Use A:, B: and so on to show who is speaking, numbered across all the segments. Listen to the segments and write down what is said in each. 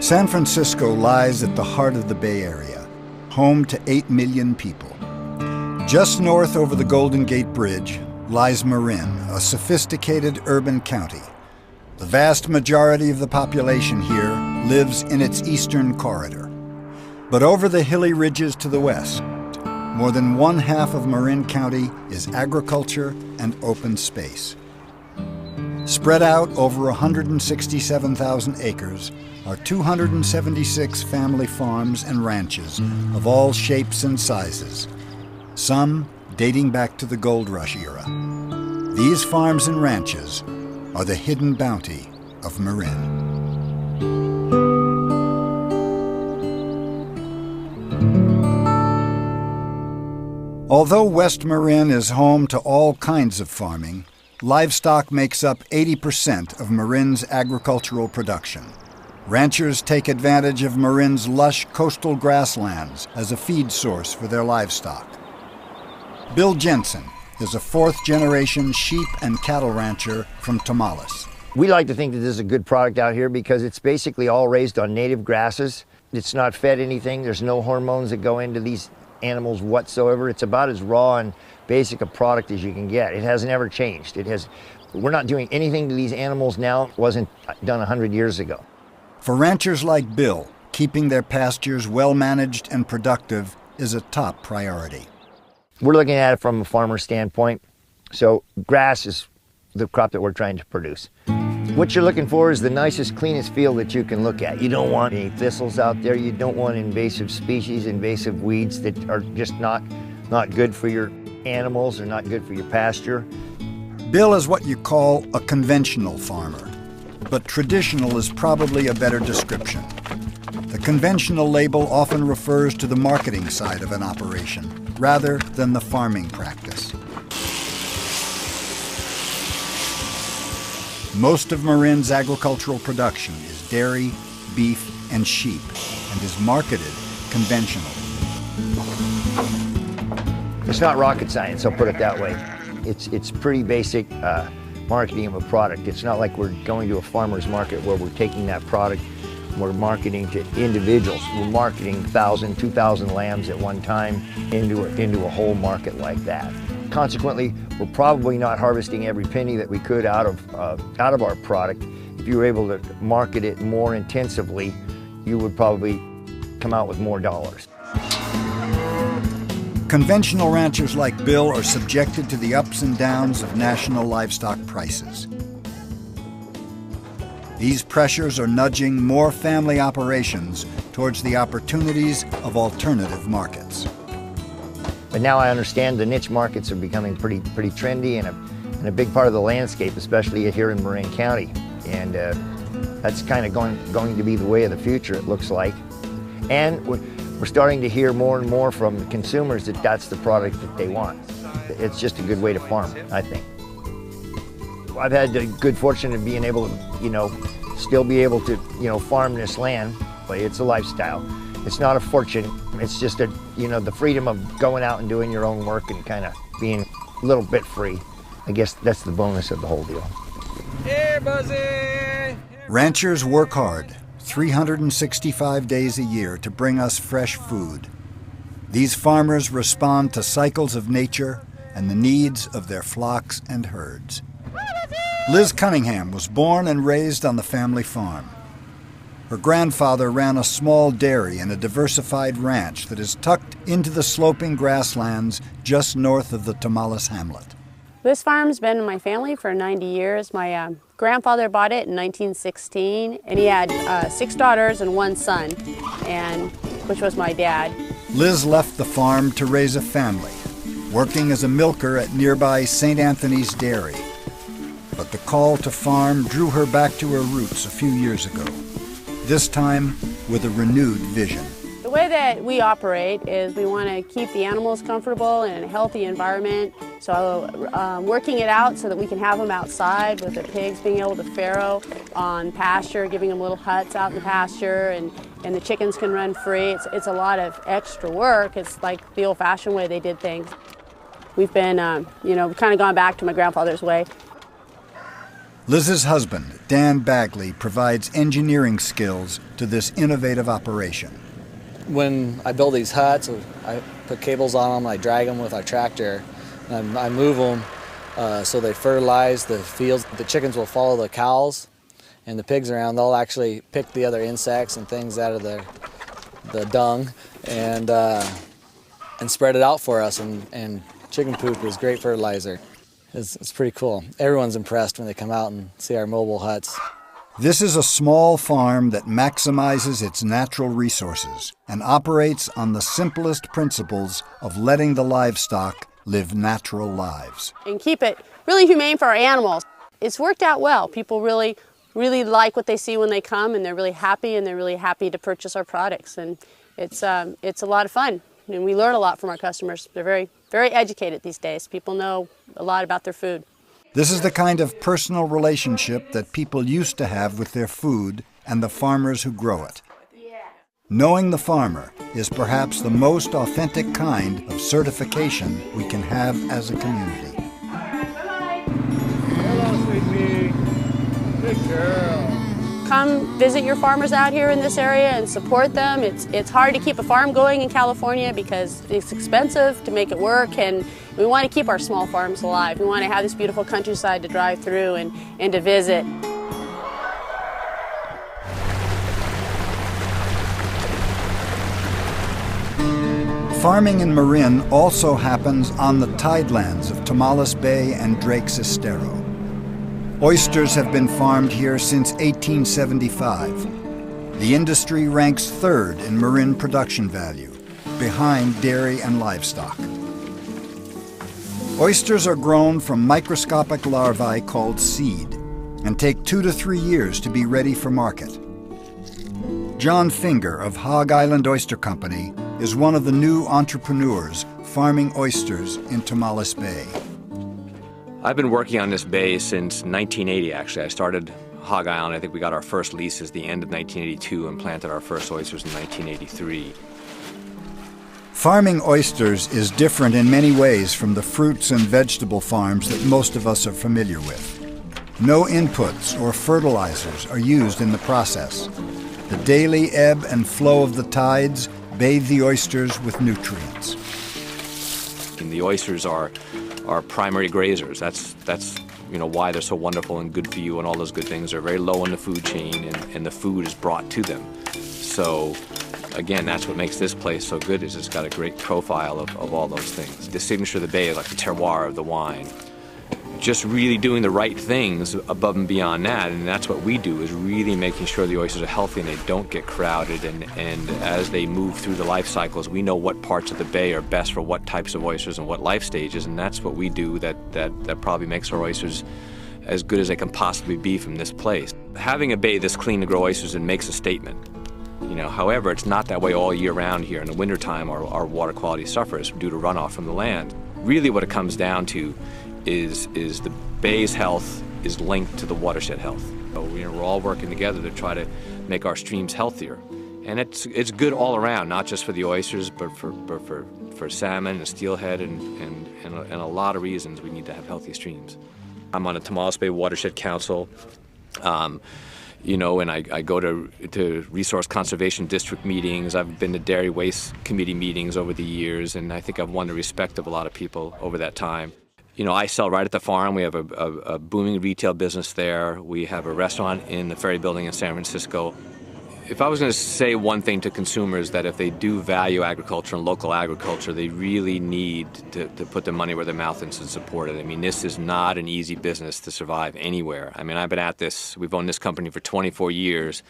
A: San Francisco lies at the heart of the Bay Area, home to 8 million people. Just north over the Golden Gate Bridge lies Marin, a sophisticated urban county. The vast majority of the population here lives in its eastern corridor. But over the hilly ridges to the west, more than one-half of Marin County is agriculture and open space. Spread out over 167,000 acres are 276 family farms and ranches of all shapes and sizes, some dating back to the gold rush era. These farms and ranches are the hidden bounty of Marin. Although West Marin is home to all kinds of farming, livestock makes up 80% of Marin's agricultural production. Ranchers take advantage of Marin's lush coastal grasslands as a feed source for their livestock. Bill Jensen is a fourth-generation sheep and cattle rancher from Tamales.
B: We like to think that this is a good product out here because it's basically all raised on native grasses. It's not fed anything. There's no hormones that go into these animals whatsoever. It's about as raw and basic a product as you can get. It hasn't ever changed. We're not doing anything to these animals now. It wasn't done 100 years ago.
A: For ranchers like Bill, keeping their pastures well managed and productive is a top priority.
B: We're looking at it from a farmer standpoint. So grass is the crop that we're trying to produce. What you're looking for is the nicest, cleanest field that you can look at. You don't want any thistles out there. You don't want invasive species, invasive weeds that are just not good for your animals or not good for your pasture.
A: Bill is what you call a conventional farmer, but traditional is probably a better description. The conventional label often refers to the marketing side of an operation rather than the farming practice. Most of Marin's agricultural production is dairy, beef, and sheep, and is marketed conventionally.
B: It's not rocket science, I'll put it that way. It's pretty basic marketing of a product. It's not like we're going to a farmer's market where we're taking that product and we're marketing to individuals. We're marketing 1,000, 2,000 lambs at one time into a whole market like that. Consequently, we're probably not harvesting every penny that we could out of our product. If you were able to market it more intensively, you would probably come out with more dollars.
A: Conventional ranchers like Bill are subjected to the ups and downs of national livestock prices. These pressures are nudging more family operations towards the opportunities of alternative markets.
B: But now I understand the niche markets are becoming pretty trendy and a big part of the landscape, especially here in Marin County. And that's kind of going to be the way of the future, it looks like. And we're starting to hear more and more from consumers that that's the product that they want. It's just a good way to farm, I think. I've had the good fortune of being able to, still be able to, farm this land, but it's a lifestyle. It's not a fortune. It's just the freedom of going out and doing your own work and kind of being a little bit free. I guess that's the bonus of the whole deal.
C: Hey, Buzzy!
A: Ranchers work hard, 365 days a year to bring us fresh food. These farmers respond to cycles of nature and the needs of their flocks and herds. Liz Cunningham was born and raised on the family farm. Her grandfather ran a small dairy and a diversified ranch that is tucked into the sloping grasslands just north of the Tamales hamlet.
D: This farm's been in my family for 90 years. My grandfather bought it in 1916, and he had 6 daughters and 1 son, which was my dad.
A: Liz left the farm to raise a family, working as a milker at nearby St. Anthony's Dairy. But the call to farm drew her back to her roots a few years ago, this time with a renewed vision.
D: The way that we operate is we want to keep the animals comfortable in a healthy environment. So working it out so that we can have them outside with the pigs being able to farrow on pasture, giving them little huts out in the pasture, and the chickens can run free. It's a lot of extra work. It's like the old-fashioned way they did things. We've been, kind of gone back to my grandfather's way.
A: Liz's husband, Dan Bagley, provides engineering skills to this innovative operation.
E: When I build these huts, I put cables on them, I drag them with our tractor, and I move them so they fertilize the fields. The chickens will follow the cows, and the pigs around, they'll actually pick the other insects and things out of the dung and spread it out for us, and chicken poop is great fertilizer. It's pretty cool. Everyone's impressed when they come out and see our mobile huts.
A: This is a small farm that maximizes its natural resources and operates on the simplest principles of letting the livestock live natural lives.
D: And keep it really humane for our animals. It's worked out well. People really like what they see when they come, and they're really happy to purchase our products. And it's a lot of fun. And we learn a lot from our customers. They're very, very educated these days. People know a lot about their food.
A: This is the kind of personal relationship that people used to have with their food and the farmers who grow it. Knowing the farmer is perhaps the most authentic kind of certification we can have as a community.
C: Hello, sweet pea. Good girl.
D: Come visit your farmers out here in this area and support them. It's hard to keep a farm going in California because it's expensive to make it work, and we want to keep our small farms alive. We want to have this beautiful countryside to drive through and to visit.
A: Farming in Marin also happens on the tidelands of Tomales Bay and Drake's Estero. Oysters have been farmed here since 1875. The industry ranks third in Marin production value, behind dairy and livestock. Oysters are grown from microscopic larvae called seed and take 2 to 3 years to be ready for market. John Finger of Hog Island Oyster Company is one of the new entrepreneurs farming oysters in Tomales Bay.
F: I've been working on this bay since 1980, actually. I started Hog Island. I think we got our first leases the end of 1982 and planted our first oysters in 1983.
A: Farming oysters is different in many ways from the fruits and vegetable farms that most of us are familiar with. No inputs or fertilizers are used in the process. The daily ebb and flow of the tides bathe the oysters with nutrients.
F: And the oysters are primary grazers. That's why they're so wonderful and good for you and all those good things. They're very low in the food chain, and the food is brought to them. So again, that's what makes this place so good, is it's got a great profile of all those things. The signature of the bay is like the terroir of the wine. Just really doing the right things above and beyond that, and that's what we do, is really making sure the oysters are healthy and they don't get crowded, and as they move through the life cycles, we know what parts of the bay are best for what types of oysters and what life stages, and that's what we do that probably makes our oysters as good as they can possibly be from this place. Having a bay this clean to grow oysters, it makes a statement. However, it's not that way all year round here. In the wintertime, our water quality suffers due to runoff from the land. Really what it comes down to is the bay's health is linked to the watershed health. So, we're all working together to try to make our streams healthier. And it's good all around, not just for the oysters, but for salmon and steelhead and a lot of reasons we need to have healthy streams. I'm on the Tomales Bay Watershed Council. And I go to Resource Conservation District meetings. I've been to Dairy Waste Committee meetings over the years, and I think I've won the respect of a lot of people over that time. I sell right at the farm. We have a booming retail business there. We have a restaurant in the Ferry Building in San Francisco. If I was going to say one thing to consumers, that if they do value agriculture and local agriculture, they really need to put their money where their mouth is and support it. I mean, this is not an easy business to survive anywhere. I mean, I've been at this, we've owned this company for 24 years,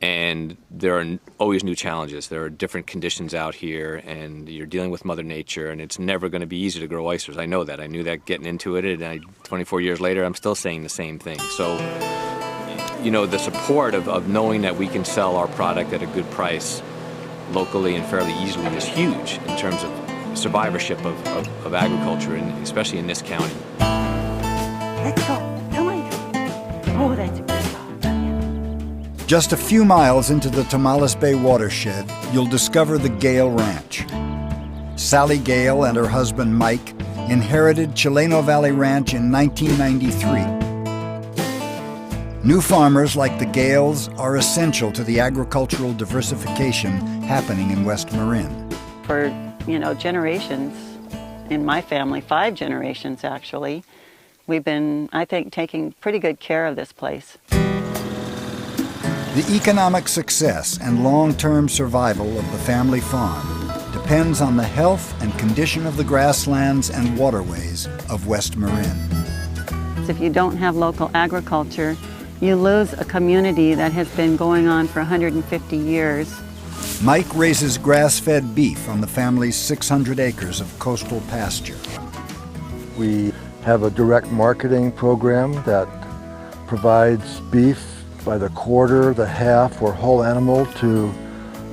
F: and there are always new challenges. There are different conditions out here, and you're dealing with Mother Nature, and it's never going to be easy to grow oysters. I know that. I knew that getting into it, and 24 years later, I'm still saying the same thing. So, the support of knowing that we can sell our product at a good price locally and fairly easily is huge in terms of survivorship of agriculture, and especially in this county.
G: Let's go. Come on. Oh, that's a good dog.
A: Just a few miles into the Tomales Bay watershed, you'll discover the Gale Ranch. Sally Gale and her husband Mike inherited Chileno Valley Ranch in 1993. New farmers like the Gales are essential to the agricultural diversification happening in West Marin.
G: For, generations, in my family, 5 generations actually, we've been, I think, taking pretty good care of this place.
A: The economic success and long-term survival of the family farm depends on the health and condition of the grasslands and waterways of West Marin.
G: If you don't have local agriculture, you lose a community that has been going on for 150 years.
A: Mike raises grass-fed beef on the family's 600 acres of coastal pasture.
H: We have a direct marketing program that provides beef by the quarter, the half, or whole animal to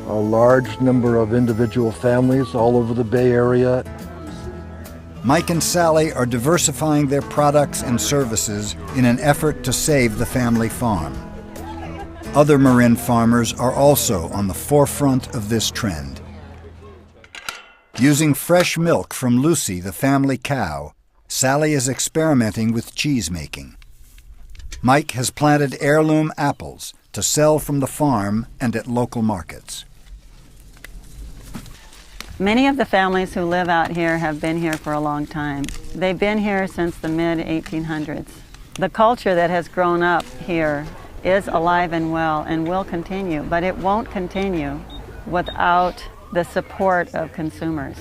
H: a large number of individual families all over the Bay Area.
A: Mike and Sally are diversifying their products and services in an effort to save the family farm. Other Marin farmers are also on the forefront of this trend. Using fresh milk from Lucy, the family cow, Sally is experimenting with cheese making. Mike has planted heirloom apples to sell from the farm and at local markets.
G: Many of the families who live out here have been here for a long time. They've been here since the mid-1800s. The culture that has grown up here is alive and well and will continue, but it won't continue without the support of consumers.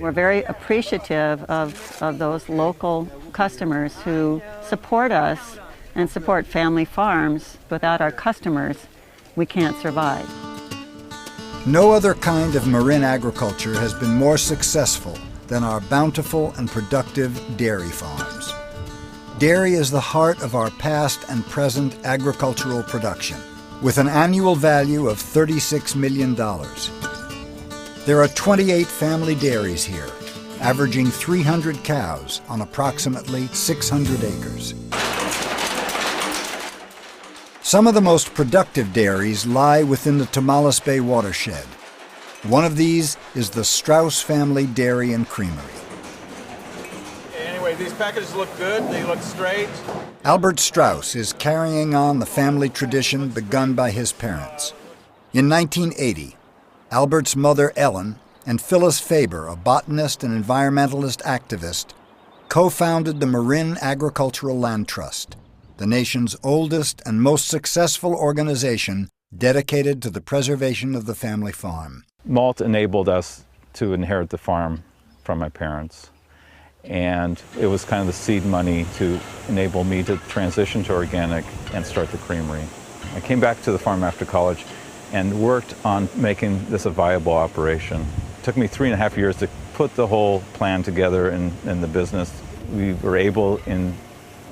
G: We're very appreciative of those local customers who support us and support family farms. Without our customers, we can't survive.
A: No other kind of Marin agriculture has been more successful than our bountiful and productive dairy farms. Dairy is the heart of our past and present agricultural production, with an annual value of $36 million. There are 28 family dairies here, averaging 300 cows on approximately 600 acres. Some of the most productive dairies lie within the Tomales Bay watershed. One of these is the Strauss Family Dairy and Creamery.
C: Anyway, these packages look good. They look straight.
A: Albert Strauss is carrying on the family tradition begun by his parents. In 1980, Albert's mother, Ellen, and Phyllis Faber, a botanist and environmentalist activist, co-founded the Marin Agricultural Land Trust, the nation's oldest and most successful organization dedicated to the preservation of the family farm.
I: Malt enabled us to inherit the farm from my parents, and it was kind of the seed money to enable me to transition to organic and start the creamery. I came back to the farm after college and worked on making this a viable operation. It took me 3.5 years to put the whole plan together in the business. We were able in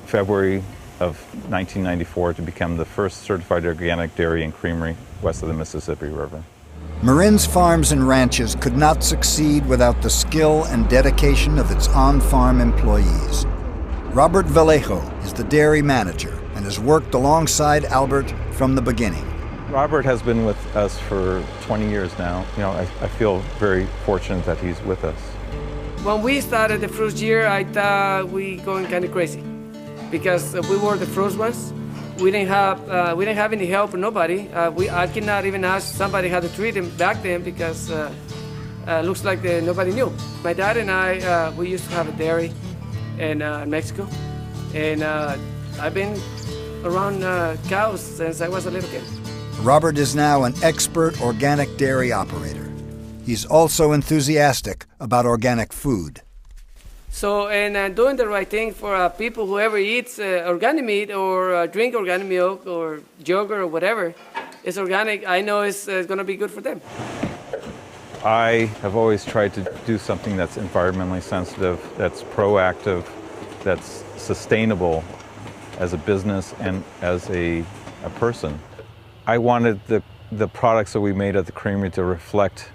I: February of 1994 to become the first certified organic dairy and creamery west of the Mississippi River.
A: Marin's farms and ranches could not succeed without the skill and dedication of its on-farm employees. Robert Vallejo is the dairy manager and has worked alongside Albert from the beginning.
I: Robert has been with us for 20 years now. I feel very fortunate that he's with us.
J: When we started the first year, I thought we going kind of crazy, because we were the first ones. We didn't have any help from nobody. I cannot even ask somebody how to treat him back then, because looks like nobody knew. My dad and I, we used to have a dairy in Mexico, and I've been around cows since I was a little kid.
A: Robert is now an expert organic dairy operator. He's also enthusiastic about organic food.
J: So, and doing the right thing for people, whoever eats organic meat or drink organic milk or yogurt or whatever is organic, I know it's going to be good for them.
I: I have always tried to do something that's environmentally sensitive, that's proactive, that's sustainable as a business and as a person. I wanted the products that we made at the creamery to reflect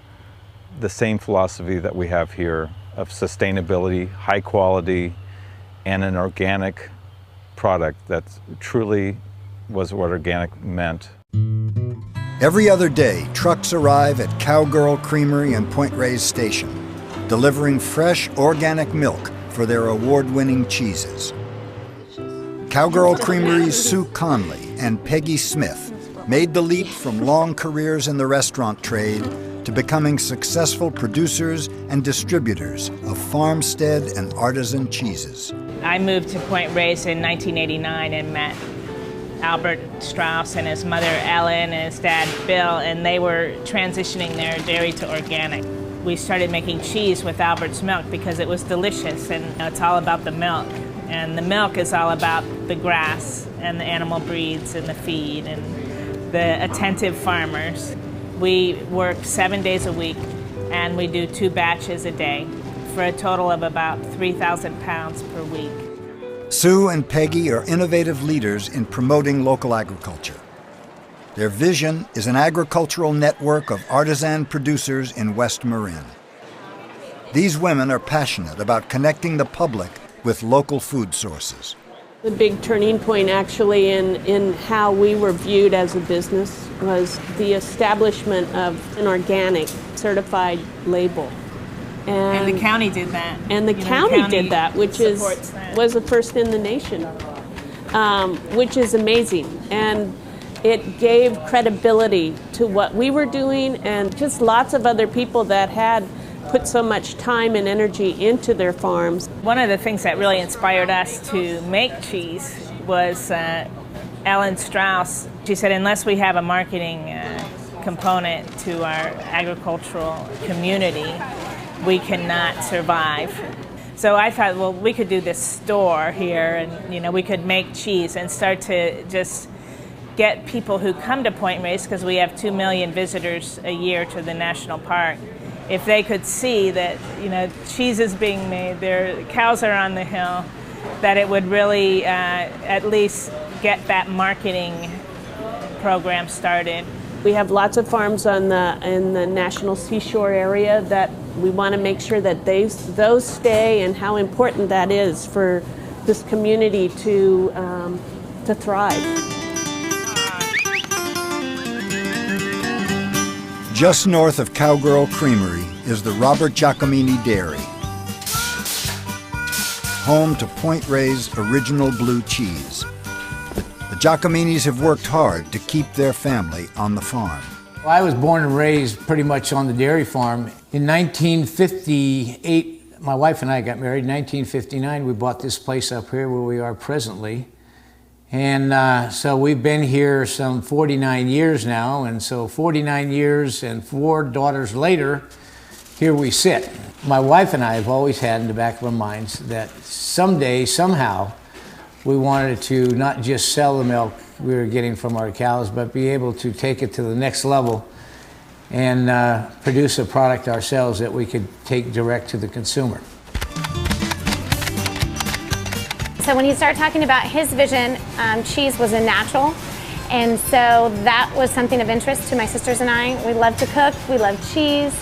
I: the same philosophy that we have here of sustainability, high quality, and an organic product that truly was what organic meant.
A: Every other day, trucks arrive at Cowgirl Creamery and Point Reyes Station, delivering fresh organic milk for their award-winning cheeses. Cowgirl Creamery's Sue Conley and Peggy Smith made the leap from long careers in the restaurant trade to becoming successful producers and distributors of farmstead and artisan cheeses.
K: I moved to Point Reyes in 1989 and met Albert Strauss and his mother Ellen and his dad Bill, and they were transitioning their dairy to organic. We started making cheese with Albert's milk because it was delicious, and it's all about the milk. And the milk is all about the grass and the animal breeds and the feed and the attentive farmers. We work 7 days a week, and we do 2 batches a day for a total of about 3,000 pounds per week.
A: Sue and Peggy are innovative leaders in promoting local agriculture. Their vision is an agricultural network of artisan producers in West Marin. These women are passionate about connecting the public with local food sources.
D: The big turning point actually in how we were viewed as a business was the establishment of an organic certified label.
K: And the county did that.
D: And the county did that, which was the first in the nation, which is amazing. And it gave credibility to what we were doing, and just lots of other people that had put so much time and energy into their farms.
K: One of the things that really inspired us to make cheese was Ellen Strauss. She said, unless we have a marketing component to our agricultural community, we cannot survive. So I thought, well, we could do this store here, and we could make cheese and start to just get people who come to Point Reyes, because we have 2 million visitors a year to the national park. If they could see that, cheese is being made, their cows are on the hill, that it would really at least get that marketing program started.
D: We have lots of farms in the National Seashore area that we want to make sure that those stay, and how important that is for this community to thrive.
A: Just north of Cowgirl Creamery is the Robert Giacomini Dairy, home to Point Reyes' original blue cheese. The Giacominis have worked hard to keep their family on the farm.
L: Well, I was born and raised pretty much on the dairy farm. In 1958, my wife and I got married. In 1959, we bought this place up here where we are presently. And so we've been here some 49 years now, and so 49 years and 4 daughters later, here we sit. My wife and I have always had in the back of our minds that someday, somehow, we wanted to not just sell the milk we were getting from our cows, but be able to take it to the next level and produce a product ourselves that we could take direct to the consumer.
M: So when he started talking about his vision, cheese was a natural, and so that was something of interest to my sisters and I. We love to cook, we love cheese,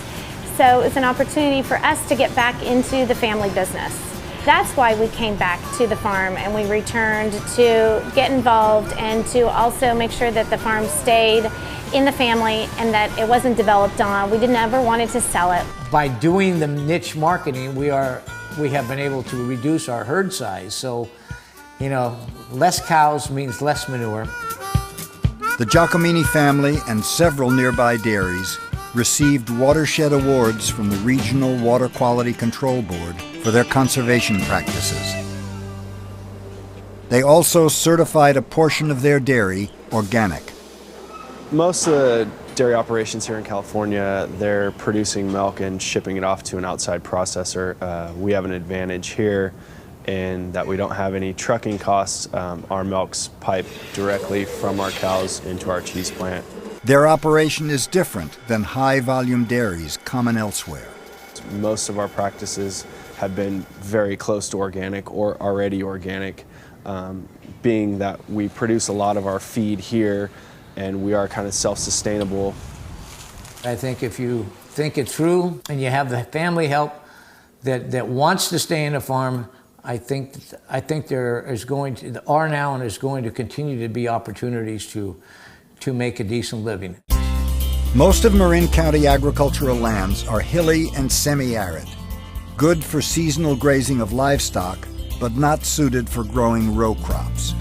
M: so it's an opportunity for us to get back into the family business. That's why we came back to the farm, and we returned to get involved and to also make sure that the farm stayed in the family and that it wasn't developed on. We didn't ever wanted to sell it.
L: By doing the niche marketing, we have been able to reduce our herd size. So, less cows means less manure.
A: The Giacomini family and several nearby dairies received watershed awards from the Regional Water Quality Control Board for their conservation practices. They also certified a portion of their dairy organic.
N: Most of the dairy operations here in California, they're producing milk and shipping it off to an outside processor. We have an advantage here in that we don't have any trucking costs. Our milk's piped directly from our cows into our cheese plant.
A: Their operation is different than high-volume dairies common elsewhere.
N: Most of our practices have been very close to organic or already organic, being that we produce a lot of our feed here and we are kind of self-sustainable.
L: I think if you think it through and you have the family help that wants to stay in the farm, I think there is going to, are now and is going to continue to be opportunities to make a decent living.
A: Most of Marin County agricultural lands are hilly and semi-arid, good for seasonal grazing of livestock, but not suited for growing row crops.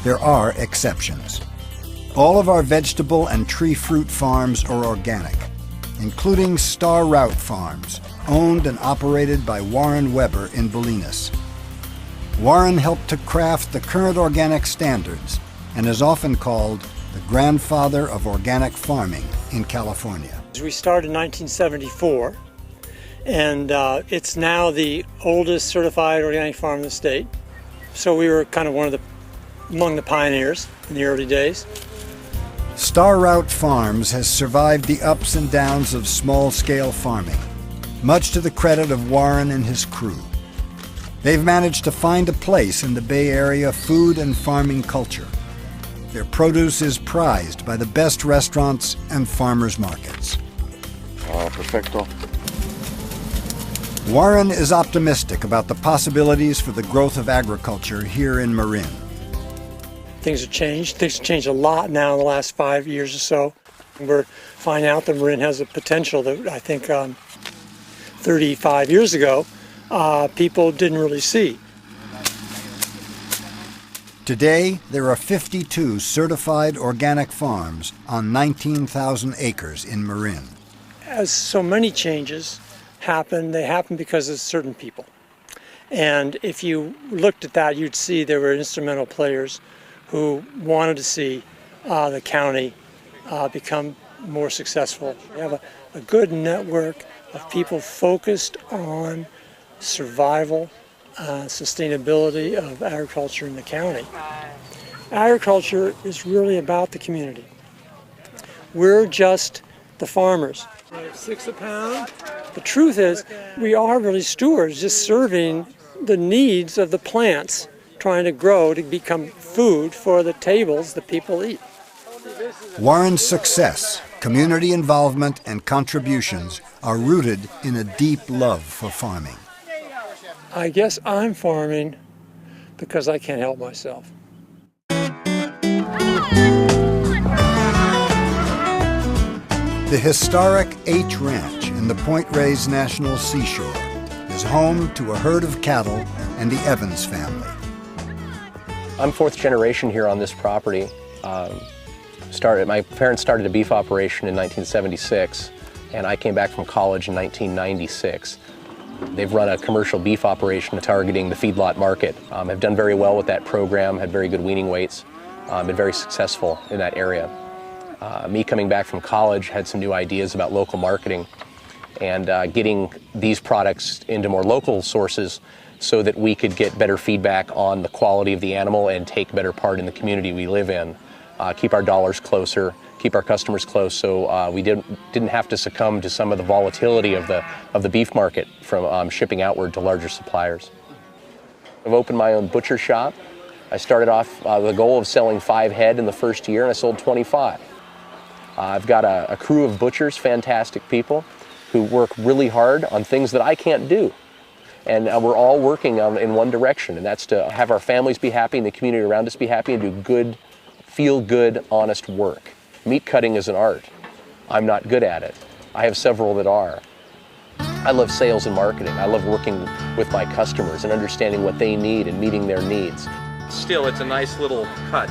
A: there are exceptions. All of our vegetable and tree fruit farms are organic, including Star Route Farms, owned and operated by Warren Weber in Bolinas. Warren helped to craft the current organic standards and is often called the grandfather of organic farming in California.
O: We started in 1974, and it's now the oldest certified organic farm in the state. So we were kind of among the pioneers in the early days.
A: Star Route Farms has survived the ups and downs of small-scale farming, much to the credit of Warren and his crew. They've managed to find a place in the Bay Area food and farming culture. Their produce is prized by the best restaurants and farmers markets.
P: Perfecto.
A: Warren is optimistic about the possibilities for the growth of agriculture here in Marin.
O: Things have changed. Things have changed a lot now in the last 5 years or so. We're finding out that Marin has a potential that I think 35 years ago people didn't really see.
A: Today, there are 52 certified organic farms on 19,000 acres in Marin.
O: As so many changes happen, they happen because of certain people. And if you looked at that, you'd see there were instrumental players who wanted to see the county become more successful. We have a good network of people focused on survival, sustainability of agriculture in the county. Agriculture is really about the community. We're just the farmers. $6 a pound. The truth is, we are really stewards, just serving the needs of the plants, trying to grow to become food for the tables that people eat.
A: Warren's success, community involvement, and contributions are rooted in a deep love for farming.
O: I guess I'm farming because I can't help myself.
A: The historic H Ranch in the Point Reyes National Seashore is home to a herd of cattle and the Evans family.
Q: I'm fourth generation here on this property. My parents started a beef operation in 1976, and I came back from college in 1996. They've run a commercial beef operation targeting the feedlot market. Have done very well with that program, had very good weaning weights, been very successful in that area. Me coming back from college had some new ideas about local marketing and getting these products into more local sources so that we could get better feedback on the quality of the animal and take better part in the community we live in. Keep our dollars closer, keep our customers close, so we didn't have to succumb to some of the volatility of the beef market from shipping outward to larger suppliers. I've opened my own butcher shop. I started off with a goal of selling 5 head in the first year, and I sold 25. I've got a crew of butchers, fantastic people, who work really hard on things that I can't do. And we're all working in one direction, and that's to have our families be happy and the community around us be happy and do good, feel good, honest work. Meat cutting is an art. I'm not good at it. I have several that are. I love sales and marketing. I love working with my customers and understanding what they need and meeting their needs.
F: Still, it's a nice little cut,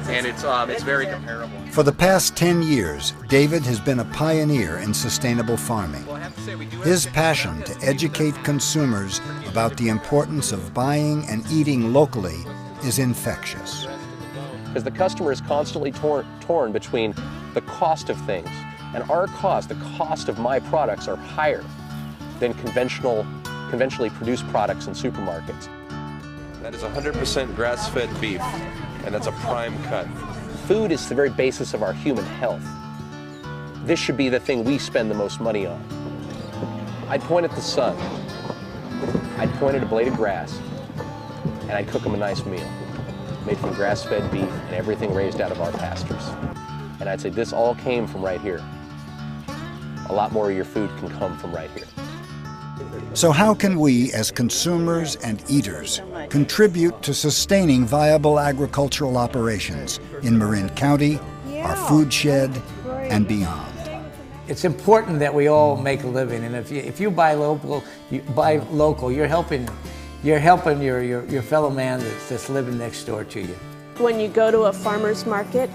F: and it's very comparable.
A: For the past 10 years, David has been a pioneer in sustainable farming. His passion to educate consumers about the importance of buying and eating locally is infectious.
Q: Because the customer is constantly torn between the cost of things, and our cost, the cost of my products, are higher than conventionally produced products in supermarkets.
P: That is 100% grass-fed beef, and that's a prime cut.
Q: Food is the very basis of our human health. This should be the thing we spend the most money on. I'd point at the sun, I'd point at a blade of grass, and I'd cook them a nice meal, made from grass-fed beef and everything raised out of our pastures. And I'd say this all came from right here. A lot more of your food can come from right here.
A: So how can we, as consumers and eaters, contribute to sustaining viable agricultural operations in Marin County, our food shed, and beyond?
L: It's important that we all make a living, and if you buy local, you're helping your fellow man that's living next door to you.
R: When you go to a farmer's market,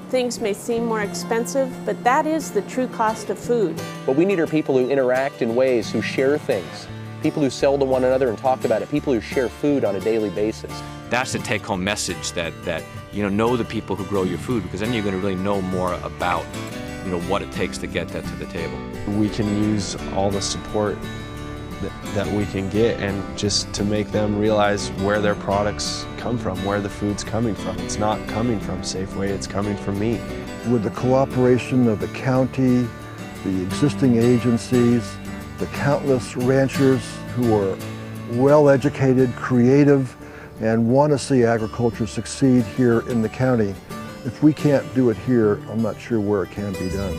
R: things may seem more expensive, but that is the true cost of food.
Q: What we need are people who interact in ways, who share things, people who sell to one another and talk about it, people who share food on a daily basis.
F: That's the take-home message, that know the people who grow your food, because then you're going to really know more about what it takes to get that to the table.
N: We can use all the support that we can get, and just to make them realize where their products come from, where the food's coming from. It's not coming from Safeway, it's coming from me.
H: With the cooperation of the county, the existing agencies, the countless ranchers who are well-educated, creative, and want to see agriculture succeed here in the county, if we can't do it here, I'm not sure where it can be done.